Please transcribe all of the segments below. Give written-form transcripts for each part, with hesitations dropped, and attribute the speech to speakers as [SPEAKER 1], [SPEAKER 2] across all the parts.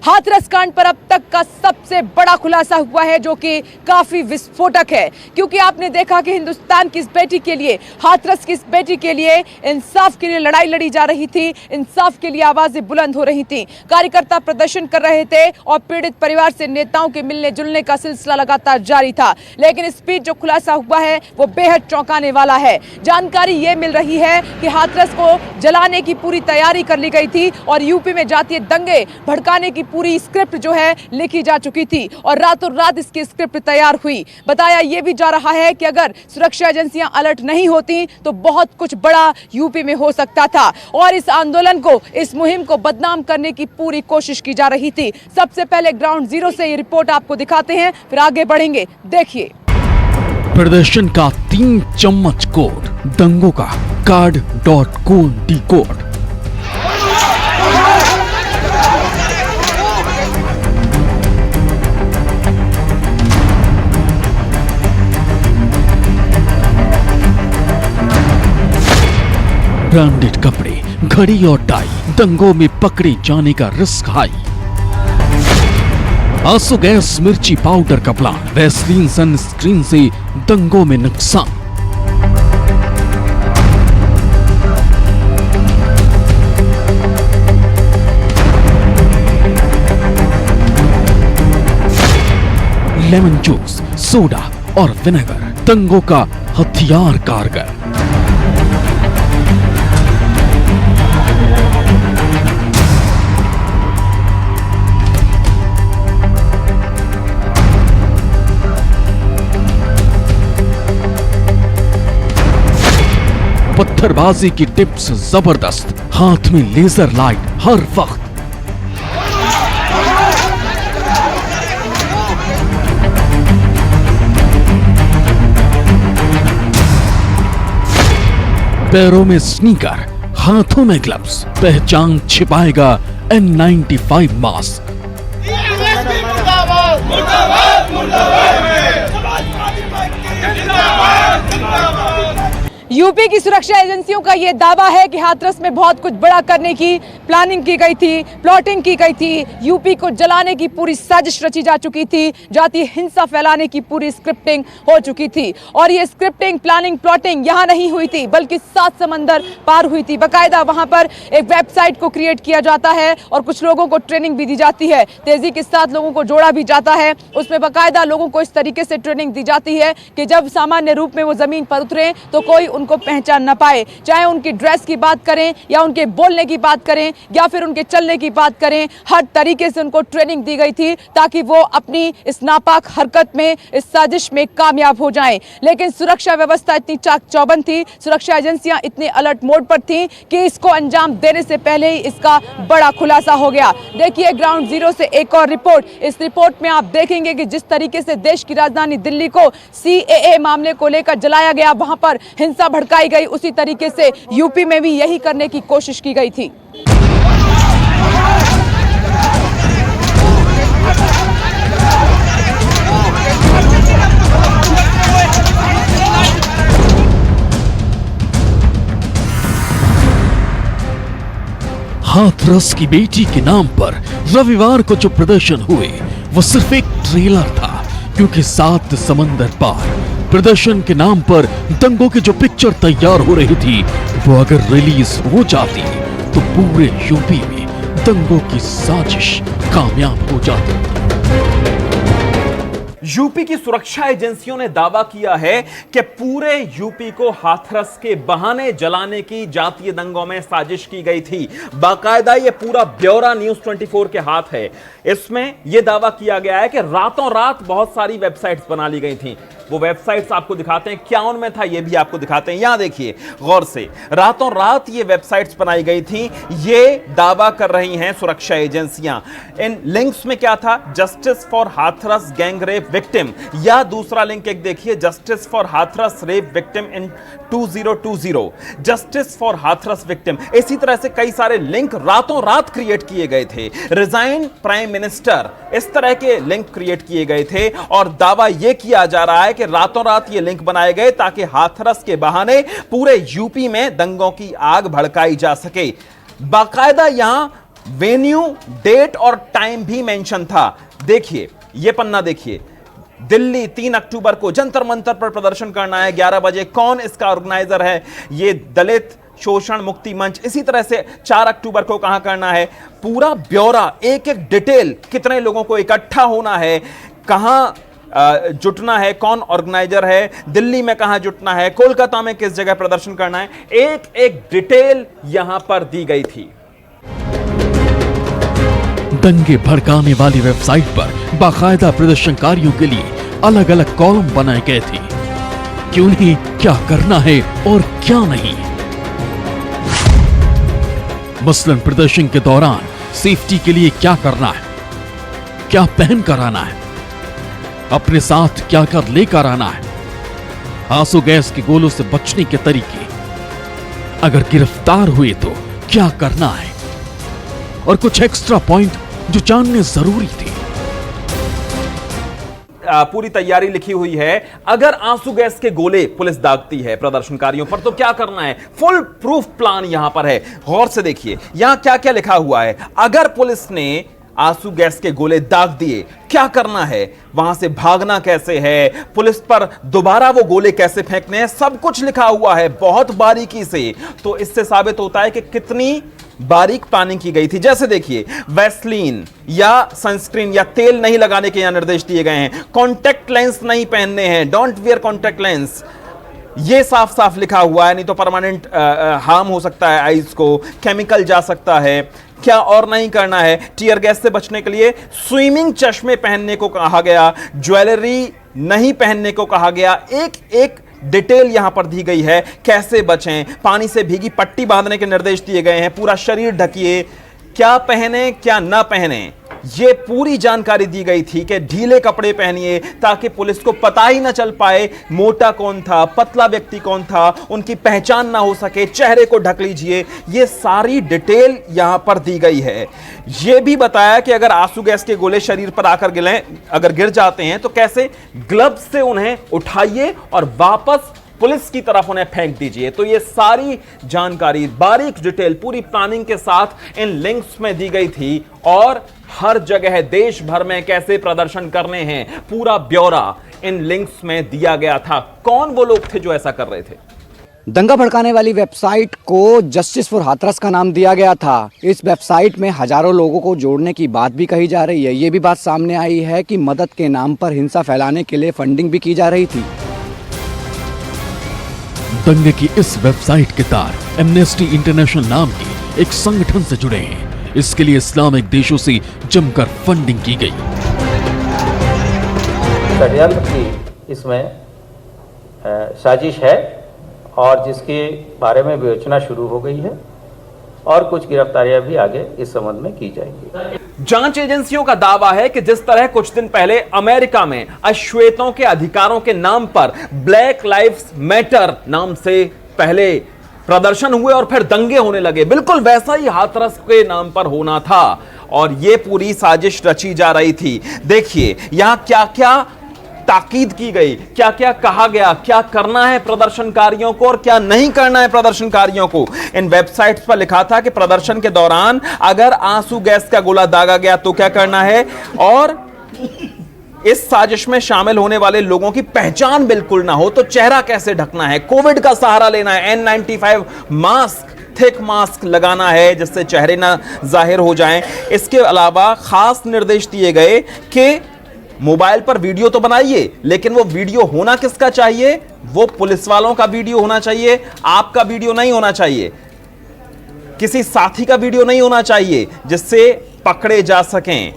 [SPEAKER 1] हाथरस कांड पर अब तक का सबसे बड़ा खुलासा हुआ है, जो कि काफी विस्फोटक है, क्योंकि आपने देखा कि हिंदुस्तान की इस बेटी के लिए, हाथरस की इस बेटी के लिए इंसाफ के लिए लड़ाई लड़ी जा रही थी, इंसाफ के लिए आवाजें बुलंद हो रही थी, कार्यकर्ता प्रदर्शन कर रहे थे और पीड़ित परिवार से नेताओं के मिलने जुलने का सिलसिला लगातार जारी था। लेकिन इस बीच जो खुलासा हुआ है वो बेहद चौंकाने वाला है। जानकारी ये मिल रही है कि हाथरस को जलाने की पूरी तैयारी कर ली गई थी और यूपी में जातीय दंगे भड़काने की पूरी स्क्रिप्ट जो है लिखी जा चुकी थी और रातों रात इसकी स्क्रिप्ट तैयार हुई। बताया यह भी जा रहा है कि अगर सुरक्षा एजेंसियां अलर्ट नहीं होती तो बहुत कुछ बड़ा यूपी में हो सकता था और इस आंदोलन को, इस मुहिम को बदनाम करने की पूरी कोशिश की जा रही थी। सबसे पहले ग्राउंड जीरो से ये रिपोर्ट आपको दिखाते हैं, फिर आगे बढ़ेंगे। देखिए,
[SPEAKER 2] प्रदर्शन का 3 चम्मच कोड, दंगों का कार्ड.co.डी कोड। ब्रांडेड कपड़े, घड़ी और टाई, दंगों में पकड़े जाने का रिस्क हाई। आंसू गैस, मिर्ची पाउडर का प्लान, वैसलीन सनस्क्रीन से दंगों में नुकसान। लेमन जूस, सोडा और विनेगर, दंगों का हथियार कारगर। पत्थरबाजी की टिप्स जबरदस्त, हाथ में लेजर लाइट हर वक्त। पैरों में स्नीकर, हाथों में ग्लव्स, पहचान छिपाएगा N95 मास्क।
[SPEAKER 1] यूपी की सुरक्षा एजेंसियों का यह दावा है कि हाथरस में बहुत कुछ बड़ा करने की प्लानिंग की गई थी, प्लॉटिंग की गई थी, यूपी को जलाने की पूरी साजिश रची जा चुकी थी, जातीय हिंसा फैलाने की पूरी स्क्रिप्टिंग हो चुकी थी। और ये स्क्रिप्टिंग, प्लानिंग, प्लॉटिंग यहाँ नहीं हुई थी, बल्कि 7 समंदर पार हुई थी। बाकायदा वहां पर एक वेबसाइट को क्रिएट किया जाता है और कुछ लोगों को ट्रेनिंग भी दी जाती है, तेजी के साथ लोगों को जोड़ा भी जाता है। उसमें बाकायदा लोगों को इस तरीके से ट्रेनिंग दी जाती है कि जब सामान्य रूप में वो जमीन पर उतरे तो कोई उनको पहचान न पाए, चाहे उनकी ड्रेस की बात करें या उनके बोलने की बात करें या फिर उनके चलने की बात करें, हर तरीके से उनको ट्रेनिंग दी गई थी ताकि वो अपनी इस नापाक हरकत में, इस साजिश में कामयाब हो जाएं। लेकिन सुरक्षा व्यवस्था इतनी चाक चौबंद थी, सुरक्षा एजेंसियां इतने अलर्ट मोड पर थीं कि इसको अंजाम देने से पहले ही इसका बड़ा खुलासा हो गया। देखिए ग्राउंड जीरो से एक और रिपोर्ट। इस रिपोर्ट में आप देखेंगे कि जिस तरीके से देश की राजधानी दिल्ली को CAA मामले को लेकर जलाया गया, वहां पर हिंसा भड़काई गई, उसी तरीके से यूपी में भी यही करने की कोशिश की गई थी।
[SPEAKER 2] हाथरस की बेटी के नाम पर रविवार को जो प्रदर्शन हुए वो सिर्फ एक ट्रेलर था, क्योंकि 7 समंदर पार प्रदर्शन के नाम पर दंगों की जो पिक्चर तैयार हो रही थी वो अगर रिलीज हो जाती तो पूरे यूपी में दंगों की साजिश कामयाब हो जाती।
[SPEAKER 3] यूपी की सुरक्षा एजेंसियों ने दावा किया है कि पूरे यूपी को हाथरस के बहाने जलाने की जातीय दंगों में साजिश की गई थी। बाकायदा ये पूरा ब्यौरा न्यूज़ 24 के हाथ है। इसमें यह दावा किया गया है कि रातों रात बहुत सारी वेबसाइट्स बना ली गई थी। वो वेबसाइट्स आपको दिखाते हैं, क्या उनमें था ये भी आपको दिखाते हैं। यहां देखिए गौर से, रातों रात ये वेबसाइट्स बनाई गई थी, ये दावा कर रही हैं सुरक्षा एजेंसियां। इन लिंक्स में क्या था? Justice for Hathras gang rape victim, या दूसरा लिंक एक देखिए, justice for Hathras rape victim in 2020, justice for Hathras victim. इसी तरह से कई सारे लिंक रातों रात क्रिएट किए गए थे। रिजाइन प्राइम मिनिस्टर, इस तरह के लिंक क्रिएट किए गए थे और दावा यह किया जा रहा है कि रातों रात ये लिंक बनाए गए ताकि हाथरस के बहाने पूरे यूपी में दंगों की आग भड़काई जा सके। बाकायदा यहां वेन्यू, डेट और टाइम भी मेंशन था। देखिए ये पन्ना देखिए, दिल्ली 3 अक्टूबर को जंतर मंतर पर प्रदर्शन करना है 11 बजे। कौन इसका ऑर्गेनाइजर है? ये दलित शोषण मुक्ति मंच। इसी तरह से 4 अक्टूबर को कहां करना है, पूरा ब्यौरा, एक एक डिटेल, कितने लोगों को इकट्ठा होना है, कहां जुटना है, कौन ऑर्गेनाइजर है, दिल्ली में कहां जुटना है, कोलकाता में किस जगह प्रदर्शन करना है, एक एक डिटेल यहां पर दी गई थी।
[SPEAKER 2] दंगे भड़काने वाली वेबसाइट पर बाकायदा प्रदर्शनकारियों के लिए अलग अलग कॉलम बनाए गए थे कि उन्हें क्या करना है और क्या नहीं। मसलन प्रदर्शन के दौरान सेफ्टी के लिए क्या करना है, क्या पहन कर आना है, अपने साथ क्या कर लेकर आना है, आंसू गैस के गोलों से बचने के तरीके, अगर गिरफ्तार हुए तो क्या करना है, और कुछ एक्स्ट्रा पॉइंट जो जानने जरूरी थे।
[SPEAKER 3] पूरी तैयारी लिखी हुई है। अगर आंसू गैस के गोले पुलिस दागती है प्रदर्शनकारियों पर तो क्या करना है, फुल प्रूफ प्लान यहां पर है। गौर से देखिए यहां क्या क्या लिखा हुआ है। अगर पुलिस ने आंसू गैस के गोले दाग दिए क्या करना है, वहां से भागना कैसे है, पुलिस पर दोबारा वो गोले कैसे फेंकने हैं, सब कुछ लिखा हुआ है बहुत बारीकी से। तो इससे साबित होता है कि कितनी बारीक प्लानिंग की गई थी। जैसे देखिए वैसलीन या सनस्क्रीन या तेल नहीं लगाने के यहां निर्देश दिए गए हैं, कॉन्टैक्ट लेंस नहीं पहनने हैं, डोंट वियर कॉन्टैक्ट लेंस, ये साफ साफ लिखा हुआ है, नहीं तो परमानेंट हार्म हो सकता है आईज को, केमिकल जा सकता है। क्या और नहीं करना है, टीयर गैस से बचने के लिए स्विमिंग चश्मे पहनने को कहा गया, ज्वेलरी नहीं पहनने को कहा गया। एक एक डिटेल यहां पर दी गई है, कैसे बचें, पानी से भीगी पट्टी बांधने के निर्देश दिए गए हैं, पूरा शरीर ढकिए, क्या पहने क्या ना पहने, ये पूरी जानकारी दी गई थी कि ढीले कपड़े पहनिए ताकि पुलिस को पता ही ना चल पाए मोटा कौन था, पतला व्यक्ति कौन था, उनकी पहचान ना हो सके, चेहरे को ढक लीजिए। ये सारी डिटेल यहां पर दी गई है। यह भी बताया कि अगर आंसू गैस के गोले शरीर पर आकर अगर गिर जाते हैं तो कैसे ग्लव्स से उन्हें उठाइए और वापस पुलिस की तरफ उन्हें फेंक दीजिए। तो ये सारी जानकारी बारीक डिटेल पूरी प्लानिंग के साथ इन लिंक्स में दी गई थी और हर जगह देश भर में कैसे प्रदर्शन करने हैं पूरा ब्यौरा इन लिंक्स में दिया गया था। कौन वो लोग थे जो ऐसा कर रहे थे?
[SPEAKER 4] दंगा भड़काने वाली वेबसाइट को जस्टिस फॉर हाथरस का नाम दिया गया था। इस वेबसाइट में हजारों लोगों को जोड़ने की बात भी कही जा रही है। ये भी बात सामने आई है कि मदद के नाम पर हिंसा फैलाने के लिए फंडिंग भी की जा रही थी।
[SPEAKER 2] दंगे की इस वेबसाइट के तार एमनेस्टी इंटरनेशनल नाम के एक संगठन से जुड़े हैं। इसके लिए इस्लामिक देशों से जमकर फंडिंग की गई।
[SPEAKER 5] षड्यंत्र की इसमें साजिश है और जिसके बारे में विवेचना शुरू हो गई है और कुछ गिरफ्तारियां भी आगे इस संबंध में की जाएंगी।
[SPEAKER 3] जांच एजेंसियों का दावा है कि जिस तरह कुछ दिन पहले अमेरिका में अश्वेतों के अधिकारों के नाम पर ब्लैक लाइव्स मैटर नाम से पहले प्रदर्शन हुए और फिर दंगे होने लगे, बिल्कुल वैसा ही हाथरस के नाम पर होना था और यह पूरी साजिश रची जा रही थी। देखिए यहां क्या क्या ताकीद की गई, क्या क्या कहा गया, क्या करना है प्रदर्शनकारियों को और क्या नहीं करना है प्रदर्शनकारियों को। इन वेबसाइट्स पर लिखा था कि प्रदर्शन के दौरान अगर आंसू गैस का गोला दागा गया तो क्या करना है और इस साजिश में शामिल होने वाले लोगों की पहचान बिल्कुल ना हो तो चेहरा कैसे ढकना है, कोविड का सहारा लेना है, N95 मास्क, थिक मास्क लगाना है जिससे चेहरे ना जाहिर हो जाएं। इसके अलावा खास निर्देश दिए गए कि मोबाइल पर वीडियो तो बनाइए लेकिन वो वीडियो होना किसका चाहिए, वो पुलिस वालों का वीडियो होना चाहिए, आपका वीडियो नहीं होना चाहिए, किसी साथी का वीडियो नहीं होना चाहिए जिससे पकड़े जा सकें।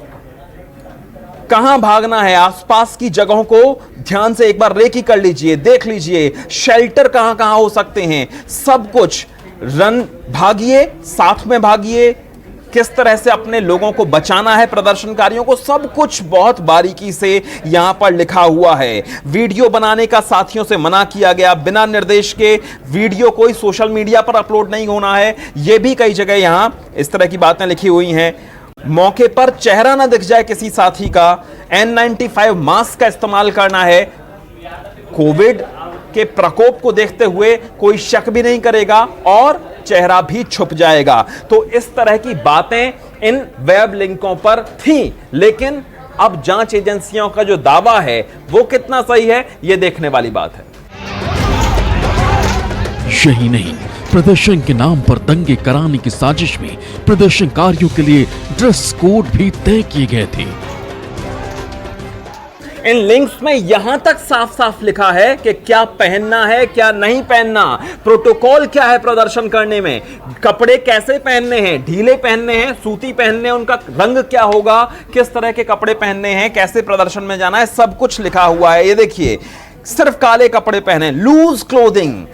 [SPEAKER 3] कहां भागना है, आसपास की जगहों को ध्यान से एक बार रेकी कर लीजिए, देख लीजिए शेल्टर कहां कहां हो सकते हैं, सब कुछ रन भागिए, साथ में भागिए, किस तरह से अपने लोगों को बचाना है, प्रदर्शनकारियों को, सब कुछ बहुत बारीकी से यहां पर लिखा हुआ है। वीडियो बनाने का साथियों से मना किया गया, बिना निर्देश के वीडियो कोई सोशल मीडिया पर अपलोड नहीं होना है। यह भी कई जगह यहां इस तरह की बातें लिखी हुई हैं। मौके पर चेहरा ना दिख जाए किसी साथी का, N95 मास्क का इस्तेमाल करना है, कोविड के प्रकोप को देखते हुए कोई शक भी नहीं करेगा और चेहरा भी छुप जाएगा। तो इस तरह की बातें इन वेब लिंकों पर थी, लेकिन अब जांच एजेंसियों का जो दावा है वो कितना सही है, यह देखने वाली बात है।
[SPEAKER 2] यही नहीं, प्रदर्शन के नाम पर दंगे कराने की साजिश में प्रदर्शनकारियों के लिए ड्रेस कोड भी तय किए गए थे।
[SPEAKER 3] इन लिंक्स में यहां तक साफ साफ लिखा है कि क्या पहनना है, क्या नहीं पहनना, प्रोटोकॉल क्या है प्रदर्शन करने में, कपड़े कैसे पहनने हैं, ढीले पहनने हैं, सूती पहनने हैं, उनका रंग क्या होगा, किस तरह के कपड़े पहनने हैं, कैसे प्रदर्शन में जाना है, सब कुछ लिखा हुआ है। ये देखिए, सिर्फ काले कपड़े पहने, लूज क्लोथिंग,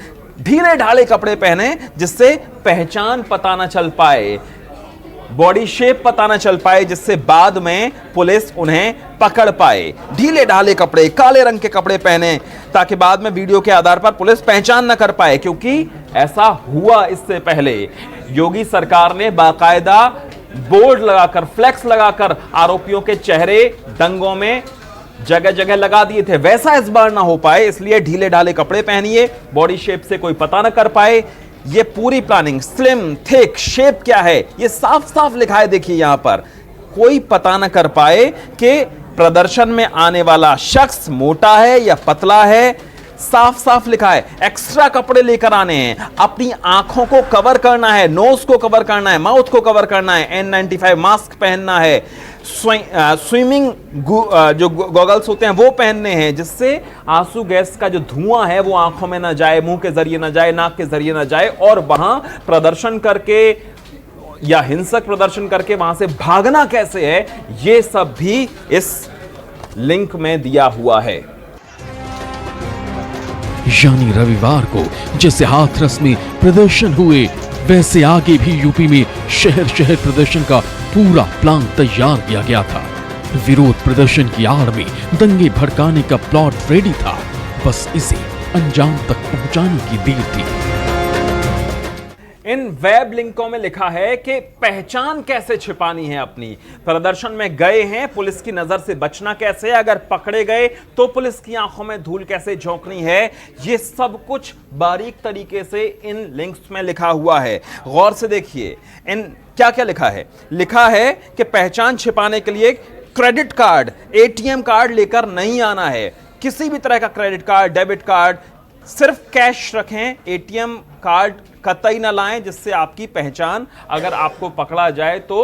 [SPEAKER 3] ढीले ढाले कपड़े पहने जिससे पहचान पता ना चल पाए, बॉडी शेप पता ना चल पाए, जिससे बाद में पुलिस उन्हें पकड़ पाए। ढीले ढाले कपड़े, काले रंग के कपड़े पहने ताकि बाद में वीडियो के आधार पर पुलिस पहचान ना कर पाए, क्योंकि ऐसा हुआ इससे पहले। योगी सरकार ने बाकायदा बोर्ड लगाकर, फ्लेक्स लगाकर आरोपियों के चेहरे दंगों में जगह जगह लगा दिए थे। वैसा इस बार ना हो पाए, इसलिए ढीले ढाले कपड़े पहनिए, बॉडी शेप से कोई पता ना कर पाए। ये पूरी प्लानिंग, स्लिम, थिक, शेप क्या है, ये साफ साफ लिखा है। देखिए यहां पर कोई पता ना कर पाए कि प्रदर्शन में आने वाला शख्स मोटा है या पतला है, साफ साफ लिखा है। एक्स्ट्रा कपड़े लेकर आने हैं, अपनी आंखों को कवर करना है, नोज को कवर करना है, माउथ को कवर करना है, N95 मास्क पहनना है, स्विमिंग जो गॉगल्स होते हैं वो पहनने हैं, जिससे आंसू गैस का जो धुआं है वो आंखों में ना जाए, मुंह के जरिए ना जाए, नाक के जरिए ना जाए, और वहां प्रदर्शन करके या हिंसक प्रदर्शन करके वहां से भागना कैसे है, ये सब भी इस लिंक में दिया हुआ है।
[SPEAKER 2] यानी रविवार को जैसे हाथरस में प्रदर्शन हुए, वैसे आगे भी यूपी में शहर शहर प्रदर्शन का पूरा प्लान तैयार किया गया था। विरोध प्रदर्शन की आड़ में दंगे भड़काने का प्लॉट रेडी था, बस इसे अंजाम तक पहुंचाने की देर थी।
[SPEAKER 3] इन वेब लिंकों में लिखा है कि पहचान कैसे छिपानी है अपनी, प्रदर्शन में गए हैं, पुलिस की नजर से बचना कैसे, अगर पकड़े गए तो पुलिस की आंखों में धूल कैसे झोंकनी है, ये सब कुछ बारीक तरीके से इन लिंक्स में लिखा हुआ है। गौर से देखिए इन क्या क्या लिखा है। लिखा है कि पहचान छिपाने के लिए क्रेडिट कार्ड, एटीएम कार्ड लेकर नहीं आना है, किसी भी तरह का क्रेडिट कार्ड, डेबिट कार्ड, सिर्फ कैश रखें, एटीएम कार्ड कतई ना लाएं, जिससे आपकी पहचान अगर आपको पकड़ा जाए तो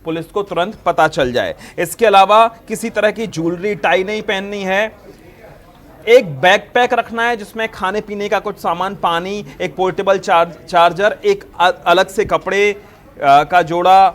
[SPEAKER 3] पुलिस को तुरंत पता चल जाए। इसके अलावा किसी तरह की ज्वेलरी, टाई नहीं पहननी है। एक बैकपैक रखना है जिसमें खाने पीने का कुछ सामान, पानी, एक पोर्टेबल चार्जर, एक अलग से कपड़े का जोड़ा,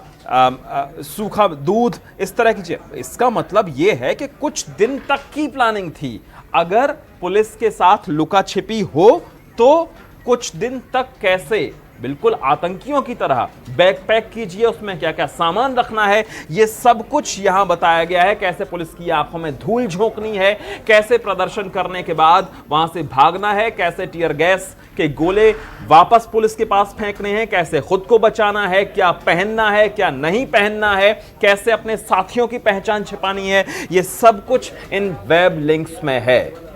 [SPEAKER 3] सूखा दूध, इस तरह की चीज। इसका मतलब यह है कि कुछ दिन तक की प्लानिंग थी। अगर पुलिस के साथ लुका छिपी हो तो कुछ दिन तक कैसे बिल्कुल आतंकियों की तरह बैकपैक कीजिए, उसमें क्या क्या सामान रखना है, यह सब कुछ यहां बताया गया है। कैसे पुलिस की आंखों में धूल झोंकनी है, कैसे प्रदर्शन करने के बाद वहां से भागना है, कैसे टीयर गैस के गोले वापस पुलिस के पास फेंकने हैं, कैसे खुद को बचाना है, क्या पहनना है, क्या नहीं पहनना है, कैसे अपने साथियों की पहचान छिपानी है, यह सब कुछ इन वेब लिंक्स में है।